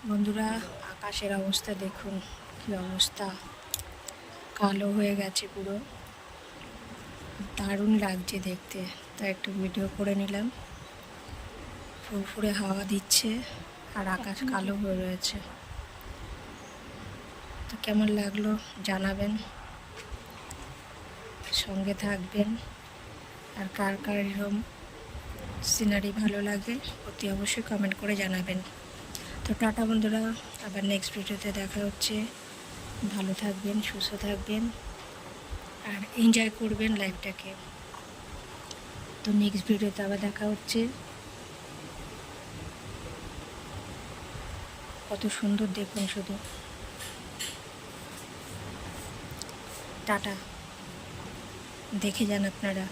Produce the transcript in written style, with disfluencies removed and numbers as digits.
বন্ধুরা, আকাশের অবস্থা দেখুন, কি অবস্থা, কালো হয়ে গেছে পুরো। দারুণ লাগছে দেখতে, তাই একটু ভিডিও করে নিলাম। ফুরফুরে হাওয়া দিচ্ছে আর আকাশ কালো হয়ে রয়েছে। তো কেমন লাগলো জানাবেন, সঙ্গে থাকবেন। আর কার কার এরকম সিনারি ভালো লাগে অতি অবশ্যই কমেন্ট করে জানাবেন। তো টাটা বন্ধুরা, আবার নেক্সট ভিডিওতে দেখা হচ্ছে। ভালো থাকবেন, সুস্থ থাকবেন আর এনজয় করবেন লাইফটাকে। তো নেক্সট ভিডিওতে আবার দেখা হচ্ছে। কত সুন্দর দেখুন শুধু। টাটা, দেখে যান আপনারা।